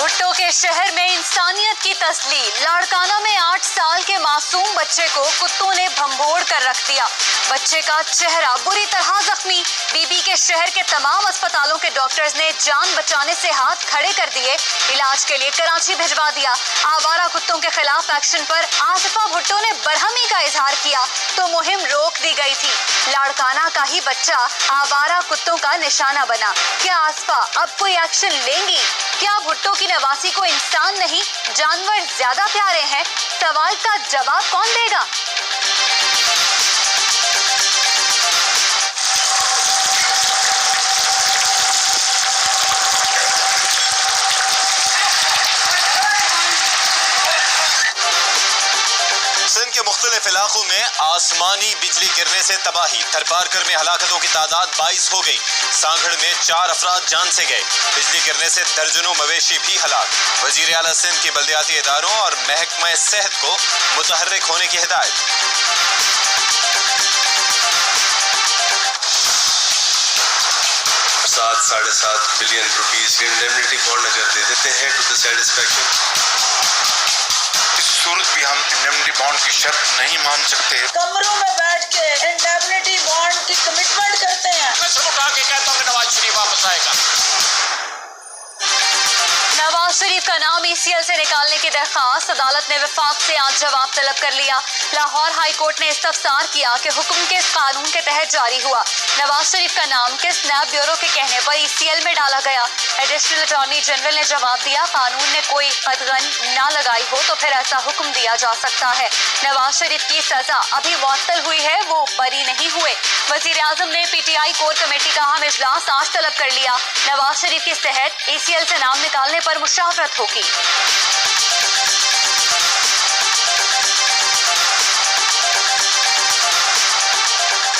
भुट्टो के शहर में इंसानियत की तस्लीम। लाड़काना में 8 साल के मासूम बच्चे को कुत्तों ने भंभोड़ कर रख दिया। बच्चे का चेहरा बुरी तरह जख्मी। बीबी के शहर के तमाम अस्पतालों के डॉक्टर्स ने जान बचाने से हाथ खड़े कर दिए। इलाज के लिए कराची भिजवा दिया। आवारा कुत्तों के खिलाफ एक्शन पर आसिफा भुट्टो ने बरहमी का इजहार किया तो मुहिम रोक दी गई थी। लाड़काना का ही बच्चा आवारा कुत्तों का निशाना बना। क्या आसिफा अब कोई एक्शन लेंगी? क्या भुट्टो की नवासी को इंसान नहीं जानवर ज्यादा प्यारे हैं? सवाल का जवाब कौन देगा? सिंध के मुख्तलिफ इलाकों में आसमानी बिजली गिरने से तबाही। थरपारकर में हलाकतों की तादाद 22 हो गई। सांगड़ में 4 अफराद जान से गए। बिजली गिरने से दर्जनों मवेशी भी हलाक। वजीर आला सिंध की बल्दियाती इदारों और महकमा सेहत को मुतहर्रिक होने की हिदायत। 7.5 बिलियन रुपीस इंडेमनिटी बॉन्ड अगर दे देते हैं टू द सेटिस्फैक्शन, इस सूरत भी हम इंडेमनिटी बॉन्ड की शर्त नहीं मान सकते। कमरों में बैठ के इंडेमनिटी बॉन्ड की कमिटमेंट करते हैं। मैं सब उठा के कहता हूँ कि नवाज शरीफ वापस आएगा। नवाज शरीफ का नाम ECL से निकालने की दरख्वास्त अदालत ने वफाक से आज जवाब तलब कर लिया। लाहौर हाई कोर्ट ने इस्तफसार किया कि हुक्म किस कानून के तहत जारी हुआ। नवाज शरीफ का नाम किस नैब ब्यूरो के कहने पर ECL में डाला गया। एडिशनल अटॉर्नी जनरल ने जवाब दिया, कानून ने कोई कदगन ना लगाई हो तो फिर ऐसा हुक्म दिया जा सकता है। नवाज शरीफ की सजा अभी मुअत्तल हुई है, वो बरी नहीं हुए। वजीर आजम ने PTI कोर कमेटी का अहम इजलास आज तलब कर लिया। नवाज शरीफ के तहत ECL से नाम निकालने पर मुशावरत होगी।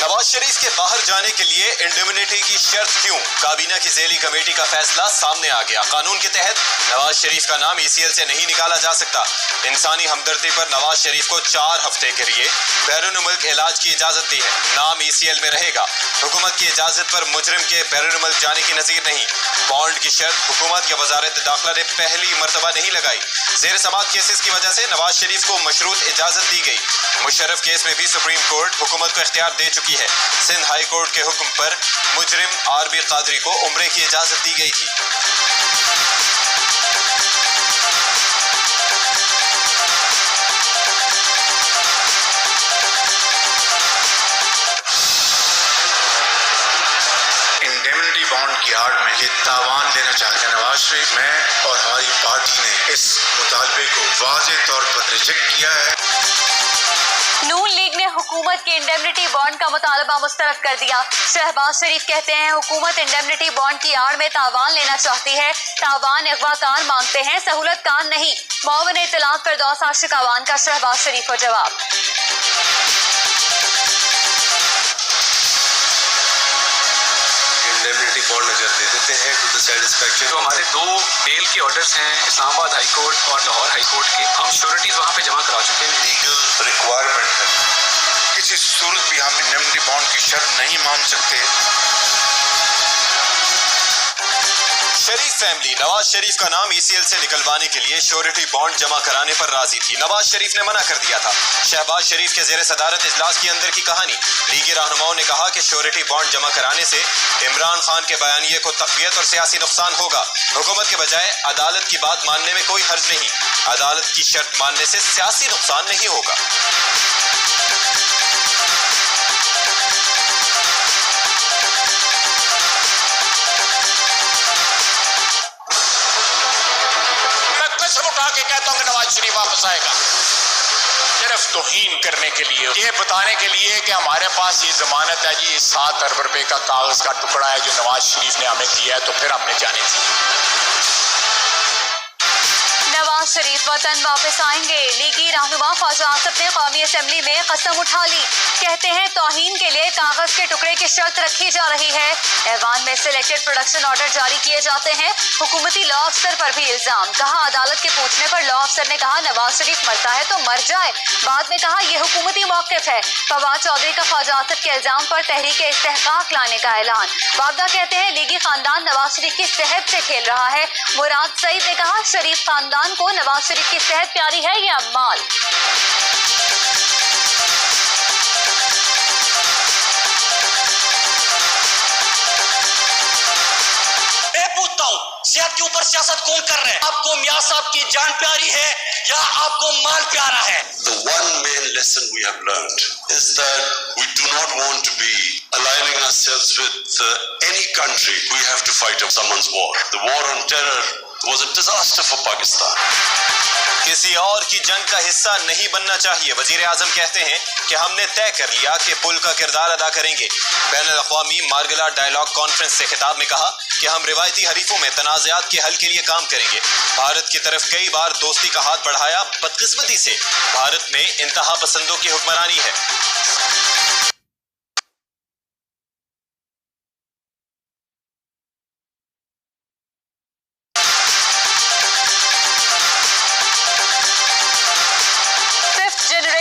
नवाज शरीफ के बाहर जाने के लिए इंडेमनिटी की शर्त क्यों? काबीना की ज़ेली कमेटी का फैसला सामने आ गया। कानून के तहत नवाज शरीफ का नाम ECL से नहीं निकाला जा सकता। इंसानी हमदर्दी पर नवाज शरीफ को 4 हफ्ते के लिए बैरून मुल्क इलाज की इजाजत दी है। नाम ECL में रहेगा। हुकूमत की इजाजत पर मुजरिम के बैरून मुल्क जाने की नज़ीर नहीं। बॉन्ड की शर्त हुकूमत या वजारत दाखिला ने पहली मरतबा नहीं लगाई। ज़ेर समाअत केसेस की वजह से नवाज शरीफ को मशरूत इजाजत दी गई। मुशर्रफ केस में भी सुप्रीम कोर्ट हुकूमत को इख्तियार दे चुकी है। सिंध हाई कोर्ट के हुक्म पर मुजरिम RB कादरी को उम्रे की इजाजत दी गई थी। इंडेमनिटी बॉन्ड की आड़ में ये तावान देना चाहते हैं नवाज शरीफ। मैं और हमारी पार्टी ने इस मुतालबे को वाज़ेह तौर पर रिजेक्ट किया है। नून लीग ने हुकूमत के इंडेमनिटी बॉन्ड का मुतालबा मुस्तरद कर दिया। शहबाज शरीफ कहते हैं हुकूमत इंडेमनिटी बॉन्ड की आड़ में तावान लेना चाहती है। तावान अगवाकार मांगते हैं, सहूलत कार नहीं। मुआविन इत्तलात फिरदौस आशिक अवान का शहबाज शरीफ को जवाब। इंडेमनिटी बॉन्ड अगर दे देते हैं टू द सेटिस्फैक्शन, तो हमारे 2 बेल के ऑर्डर्स हैं इस्लामाबाद हाई कोर्ट और लाहौर हाई कोर्ट के। हम श्योरिटीज वहाँ पे जमा करा चुके हैं। लीगल रिक्वायरमेंट है। किसी सूरत भी हम इंडेमनिटी बॉन्ड की शर्त नहीं मान सकते। शरीफ फैमिली नवाज शरीफ का नाम ECL से निकलवाने के लिए श्योरिटी बॉन्ड जमा कराने पर राजी थी। नवाज शरीफ ने मना कर दिया था। शहबाज शरीफ के ज़ेर सदारत इजलास के अंदर की कहानी। लीगी रहनुमाओं ने कहा कि श्योरिटी बॉन्ड जमा कराने से इमरान खान के बयानिए को तक़वियत और सियासी नुकसान होगा। हुकूमत के बजाय अदालत की बात मानने में कोई हर्ज नहीं। अदालत की शर्त मानने से सियासी नुकसान नहीं होगा। के कहता हूँ कि नवाज शरीफ वापस आएगा। सिर्फ तौहीन करने के लिए, ये बताने के लिए कि हमारे पास ये जमानत है जी, 7 अरब रुपए का कागज का टुकड़ा है जो नवाज शरीफ ने हमें दिया है, तो फिर हमने जानी थी। नवाज शरीफ वतन वापस आएंगे। लीगी रहनुमा ख्वाजा आसिफ ने कौमी असम्बली में कसम उठा ली। कहते हैं तौहीन के लिए कागज के टुकड़े की शर्त रखी जा रही है। ऐवान में सिलेक्टेड प्रोडक्शन ऑर्डर जारी किए जाते हैं। हुकूमती लॉ अफसर पर भी इल्जाम। कहा अदालत के पूछने पर लॉ अफसर ने कहा नवाज शरीफ मरता है तो मर जाए। बाद में कहा ये हुकूमती मौक़िफ़ है। फवाद चौधरी का ख्वाजा के इल्जाम पर तहरीक इस्तेहकाक लाने का ऐलान। वाबदा कहते हैं लीगी खानदान नवाज शरीफ की सेहत से खेल रहा है। मुराद सईद ने कहा शरीफ खानदान को नवाज शरीफ की सेहत प्यारी है या माल। सेहत के ऊपर सियासत कौन कर रहे हैं? आपको मियां साहब की जान प्यारी है या आपको माल प्यारा है? The one main lesson we have learned is that we do not want to be aligning ourselves with any country. We have to fight someone's war. The war on terror was a disaster for Pakistan. किसी और की जंग का हिस्सा नहीं बनना चाहिए। वजीर आजम कहते हैं कि हमने तय कर लिया कि पुल का किरदार अदा करेंगे। बैनुल-अक़वामी मार्गला डायलॉग कॉन्फ्रेंस से खिताब में कहा कि हम रिवायती हरीफों में तनाज़ात के हल के लिए काम करेंगे। भारत की तरफ कई बार दोस्ती का हाथ बढ़ाया। बदकिस्मती से भारत में इंतहा पसंदों की हुक्मरानी है।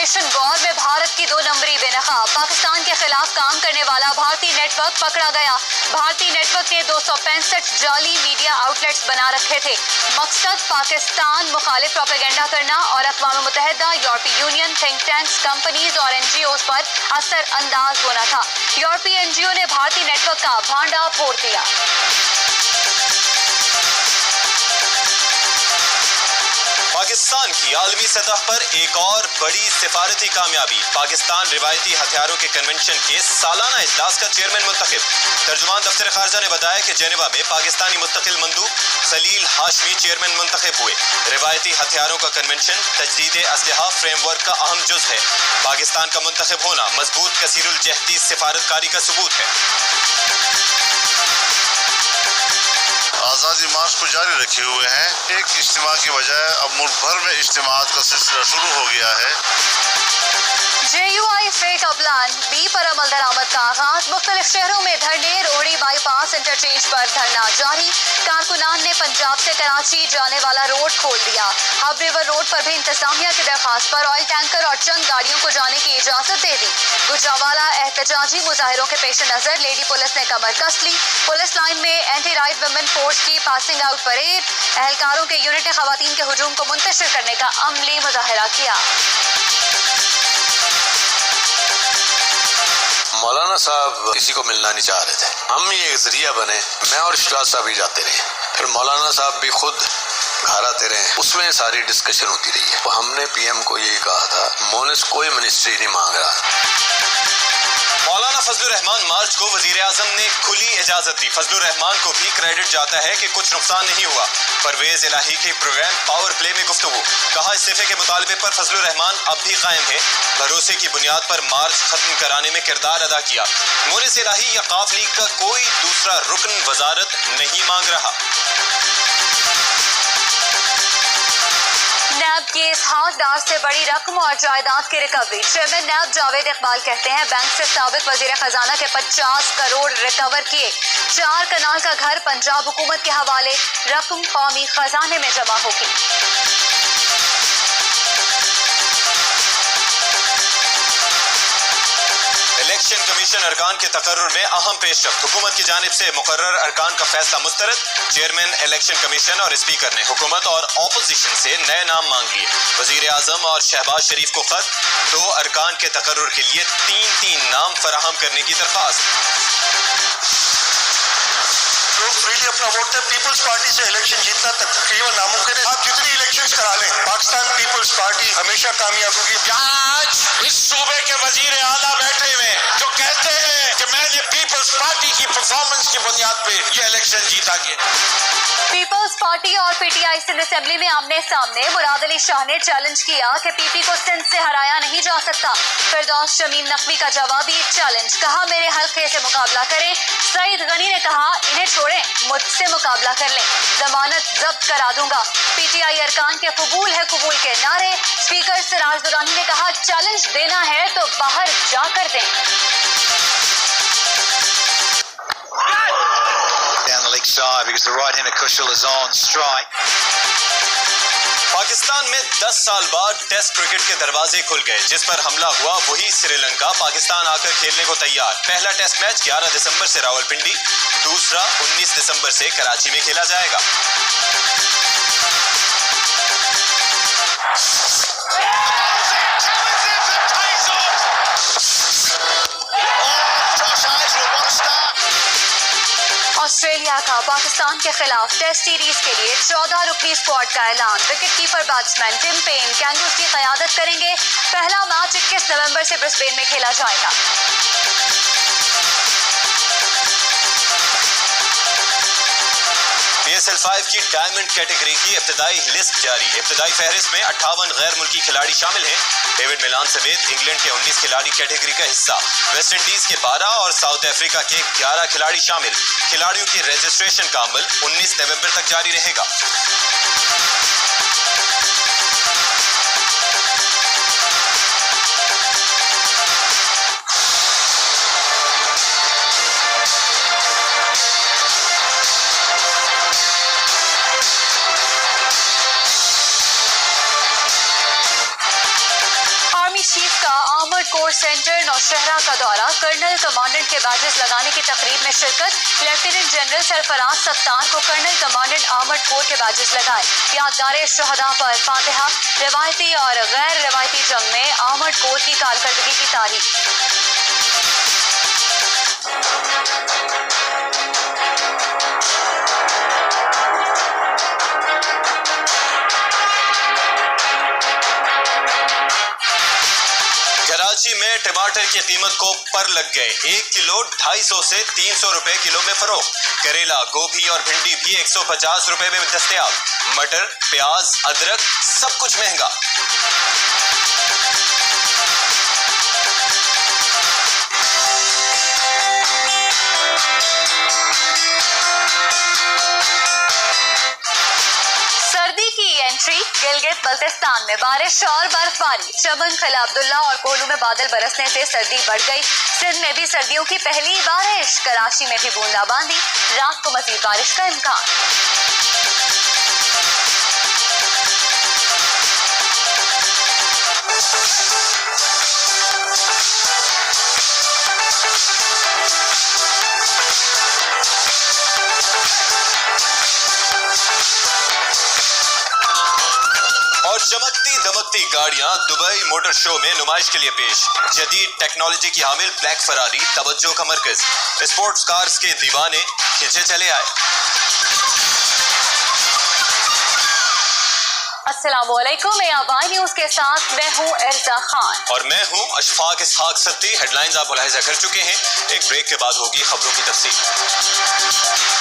वॉर में भारत की 2 नंबरी बेनकाब। पाकिस्तान के खिलाफ काम करने वाला भारतीय नेटवर्क पकड़ा गया। भारतीय नेटवर्क ने 265 जाली मीडिया आउटलेट्स बना रखे थे। मकसद पाकिस्तान मुखालिफ प्रोपेगेंडा करना और अक़वाम मुत्तहिदा, यूरोपीय यूनियन, थिंक टैंक्स, कंपनीज और NGOs पर असर अंदाज होना था। यूरोपीय NGO ने भारतीय नेटवर्क का भांडा फोड़ दिया। पाकिस्तान की आलमी सतह पर एक और बड़ी सिफारती कामयाबी। पाकिस्तान रिवायती हथियारों के कन्वेंशन के सालाना इजलास का चेयरमैन मुंतखब। तर्जुमान दफ्तर खारजा ने बताया कि जेनेवा में पाकिस्तानी मुस्तकिल मंदूब खलील हाशमी चेयरमैन मुंतखब हुए। रिवायती हथियारों का कन्वेंशन तजदीद असलहा फ्रेमवर्क का अहम जुज है। पाकिस्तान का मुंतखब होना मजबूत कसीरुल जहदी सिफारतकारी का सबूत है। आज़ादी मार्च को जारी रखे हुए हैं। एक इज्तिमा की बजाय अब मुल्क भर में इज्तिमात का सिलसिला शुरू हो गया है। JUI फेक प्लान बी पर अमल दरामद का आगाज। मुख्तलिफ शहरों में धरने। रोहड़ी बाईपास इंटरचेंज पर धरना जारी। कारकुनान ने पंजाब से कराची जाने वाला रोड खोल दिया। हब रिवर रोड पर भी इंतजामिया की दरख्वास्त पर ऑयल टैंकर और चंद गाड़ियों को जाने की इजाजत दे दी। गुजरावाला एहतजाजी मुजाहिरों के पेश नजर लेडी पुलिस ने कमर कस ली। पुलिस लाइन में एंटी राइट वुमेन फोर्स की पासिंग आउट परेड। एहलकारों के यूनिट ने खवातीन के हुजूम को मुंतशिर करने का अमली मुजाहिरा किया। मौलाना साहब किसी को मिलना नहीं चाह रहे थे, हम ही एक जरिया बने। मैं और इशरात साहब ही जाते रहे, फिर मौलाना साहब भी खुद घर आते रहे। उसमें सारी डिस्कशन होती रही है। तो हमने PM को यही कहा था मोनिस कोई मिनिस्ट्री नहीं मांग रहा। मौलाना फजलुर रहमान मार्च को वजीर आजम ने खुली इजाजत दी। फजलुर रहमान को भी क्रेडिट जाता है कि कुछ नुकसान नहीं हुआ। परवेज इलाही के प्रोग्राम पावर प्ले में गुफ्तगू। कहा इस्तीफे के मुतालबे पर फजलुर रहमान अब भी कायम है। भरोसे की बुनियाद पर मार्च खत्म कराने में किरदार अदा किया। मोनिस इलाही या काफ लीग का कोई दूसरा रुकन वजारत नहीं मांग रहा। नैब की इसहाकदार से बड़ी रकम और जायदाद की रिकवरी। चेयरमैन नैब जावेद इकबाल कहते हैं बैंक से साबिक वजीर खजाना के 50 करोड़ रिकवर किए। 4 कनाल का घर पंजाब हुकूमत के हवाले। रकम कौमी खजाने में जमा होगी। इलेक्शन कमीशन अरकान के तकर्रुर में अहम पेशरफ्त। हुकूमत की जानिब से मुकर्रर अरकान का फैसला मुस्तरद। चेयरमैन इलेक्शन कमीशन और स्पीकर ने हुकूमत और ऑपोजिशन से नए नाम मांग लिए। वजीर आजम और शहबाज शरीफ को खत। 2 अरकान के तकर्रुर के लिए 3 नाम फराहम करने की दरख्वास्त। लोग फ्रीली अपना वोट दें। पीपल्स पार्टी से इलेक्शन जीतना तकरीबन नामुमकिन है। आप जितनी इलेक्शंस करा लें, पाकिस्तान पीपल्स पार्टी हमेशा कामयाब होगी। आज इस सूबे के वजीर आला बैठे हुए जो कहते हैं कि मैंने पीपल्स पार्टी की परफॉर्मेंस की बुनियाद पे ये इलेक्शन जीता गया। पीपल्स पार्टी और PTI सिंध असेंबली में आमने सामने। मुराद अली शाह ने चैलेंज किया कि PP को सिंध से हराया नहीं जा सकता। फिरदौस शमीम नकवी का जवाबी चैलेंज। कहा मेरे हल्के से मुकाबला करें। सईद गनी ने कहा इन्हें छोड़ें, मुझसे मुकाबला कर लें, जमानत जब्त करा दूंगा। PTI अरकान के कबूल है कबूल के नारे। स्पीकर सिराज दुरानी ने कहा चैलेंज देना है तो बाहर जाकर दें। side because the right-hander Kushal is on strike. Pakistan में 10 साल बाद टेस्ट क्रिकेट के दरवाजे खुल गए। जिस पर हमला हुआ वही श्रीलंका पाकिस्तान आकर खेलने को तैयार। पहला टेस्ट मैच 11 दिसंबर से रावलपिंडी, दूसरा 19 दिसंबर से कराची में खेला जाएगा। ऑस्ट्रेलिया का पाकिस्तान के खिलाफ टेस्ट सीरीज के लिए 14 रुकनी स्क्वाड का ऐलान। Wicket keeper batsman Tim Paine Kangaroos की क़यादत करेंगे। पहला मैच 21 नवंबर से ब्रिस्बेन में खेला जाएगा। PSL 5 की डायमंड कैटेगरी की इब्तिदाई लिस्ट जारी। इब्तिदाई फहरिस्त में 58 गैर मुल्की खिलाड़ी शामिल हैं। डेविड मिलान समेत इंग्लैंड के 19 खिलाड़ी कैटेगरी का हिस्सा। वेस्ट इंडीज के 12 और साउथ अफ्रीका के 11 खिलाड़ी शामिल। खिलाड़ियों की रजिस्ट्रेशन का अमल 19 नवंबर तक जारी रहेगा। चीफ का आर्मर्ड कोर सेंटर नौशहरा का दौरा। कर्नल कमांडेंट के बैजेस लगाने की तकरीब में शिरकत। लेफ्टिनेंट जनरल सरफराज सत्तार को कर्नल कमांडेंट आर्मर्ड कोर के बैजेस लगाए। यादगार शहदा पर फातिहा। रिवायती और गैर रिवायती जंग में आर्मर्ड कोर की कारकर्दगी की तारीफ। कराची में टमाटर की कीमत को पर लग गए। 1 किलो 250 से 300 रुपए किलो में फरोख्त। करेला, गोभी और भिंडी भी 150 रुपए में दस्तयाब। मटर, प्याज, अदरक सब कुछ महंगा। सर्दी की एंट्री। गिलगित बल्तिस्तान में बारिश और बर्फबारी। चमन, खिला अब्दुल्ला और कोलू में बादल बरसने से सर्दी बढ़ गई। सिंध में भी सर्दियों की पहली बारिश। कराची में भी बूंदाबांदी। रात को मजीद बारिश का इम्कान। और चमकती दमकती गाड़ियां दुबई मोटर शो में नुमाइश के लिए पेश। जदीद टेक्नोलॉजी की हामिल ब्लैक फरारी तवज्जो का मरकज। स्पोर्ट्स कार्स के दीवाने खिंचे चले आए। अस्सलामुअलैकुम, मैं आबाई न्यूज के साथ मैं हूँ इर्जा खान और मैं हूँ अशफाक इसहाक सत्ती। हेडलाइंस आप मुलाहिजा कर चुके हैं। एक ब्रेक के बाद होगी खबरों की तफसील।